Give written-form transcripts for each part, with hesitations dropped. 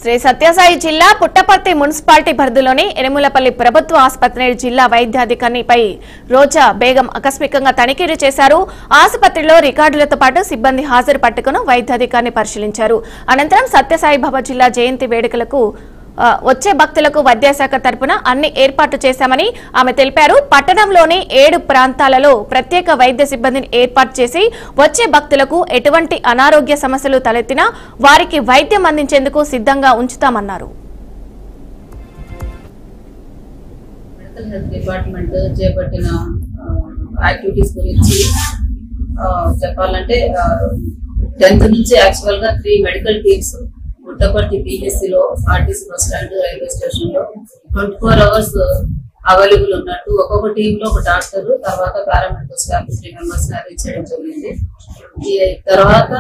శ్రీ సత్యసాయి జిల్లా పుట్టపర్తి మున్సిపాలిటీ పరిధిలోని ఎనుములపల్లి ప్రభుత్వ ఆసుపత్రి జిల్లా వైద్యాధికారిపై రోజా బేగం ఆకస్మికంగా తనిఖీలు చేశారు. ఆసుపత్రిలో రికార్డులతో పాటు సిబ్బంది హాజరు పట్టుకుని వైద్యాధికారిని పరిశీలించారు. అనంతరం సత్యసాయి బాబా జిల్లా జయంతి వేడుకలకు వచ్చే భక్తులకు వైద్యశాఖ తరపున అన్ని ఏర్పాట్లు చేశామని ఆమె తెలిపారు. పట్టణంలోని 7 ప్రాంతాలలో ప్రత్యేక వైద్య సిబ్బందిని ఏర్పాటు చేసి వచ్చే భక్తులకు ఎటువంటి అనారోగ్య సమస్యలు తలెత్తినా వారికి వైద్యం అందించేందుకు సిద్ధంగా ఉంచుతామన్నారు. డిపార్ట్మెంట్ చేపట్టిన యాక్టివిటీస్ గురించి చెప్పాలంటే 10th నుంచి యాక్చువల్ గా 3 మెడికల్ టీమ్స్ పుట్టపర్తి పిహెచ్సిలో RTC bus stand railway station లో 24 hours అవైలబుల్ ఉన్నట్టు ఒక్కొక్క టీమ్ లో ఒక డాక్టర్ తర్వాత పారామెడికల్ స్టాఫ్ 3 members అరేంజ్ చేయడం జరిగింది. ఈ తర్వాత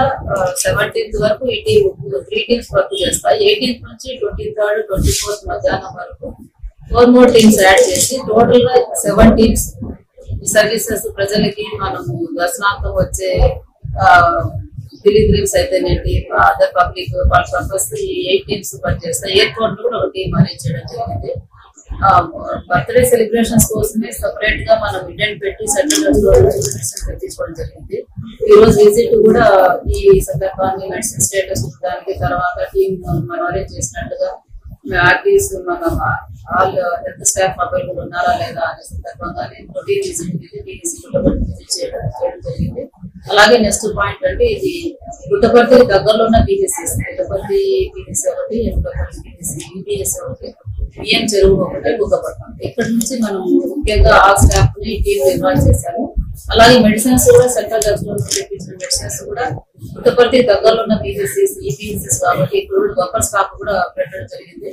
17th వరకు ఈ టీమ్ 3 టీమ్స్ వర్క్ చేస్తాయి. 18th నుంచి 23rd 24th మధ్యాహ్నం వరకు 4 more టీమ్స్ యాడ్ చేసి టోటల్ గా 7 టీమ్స్ సర్వీసెస్ ప్రజలకి మనము దర్శనార్థం వచ్చే పిలిగ్రిమ్స్ అయితేనేంటి అదర్ పబ్లిక్ వాళ్ళ పర్పస్ 8 టీమ్స్ పనిచేస్తాయి. ఎయిర్పోర్ట్ లో కూడా ఒక టీమ్ అరేంజ్ చేయడం జరిగింది. బర్త్డే సెలబ్రేషన్స్ కోసమే సపరేట్ గా మనం ఈవెంట్ పెట్టి సర్టిఫికేట్స్ తెప్పించుకోవడం జరిగింది. ఈ రోజు విజిట్ కూడా ఈ సందర్భాన్ని మెడిసిన్ స్టేటస్ దానికి తర్వాత టీమ్ మనం అరేంజ్ చేసినట్టుగా ఆర్టీస్ మన ఆల్ హెల్త్ స్టాఫ్ అవైలబుల్ ఉన్నారా లేదా అనే సందర్భంగానే రొటీన్ విజిట్ చేయడం జరిగింది. అలాగే నెక్స్ట్ పాయింట్ అంటే ఇది పుట్టపర్తి దగ్గరలో ఉన్న పిహెచ్సిస్ పుట్టపర్తి పిహెచ్సి ఒకటి పుట్టపర్తి పిహెచ్సి యూపీఎస్ ఒకటి బిఎం చెరువు ఒకటి బుగ్గపట్నం ఇక్కడ నుంచి మనం ముఖ్యంగా ఆ స్టాఫ్ ని టీమ్ ఇన్వాల్వ్ చేశాము. అలాగే మెడిసిన్స్ కూడా సెంట్రల్ గవర్నమెంట్ తెప్పించిన మెడిసిన్స్ కూడా పుట్టపర్తి దగ్గరలో ఉన్న పిహెచ్సిస్ ఈ పిహెచ్సిస్ కాబట్టి ఇప్పుడు బఫర్ స్టాఫ్ కూడా పెట్టడం జరిగింది.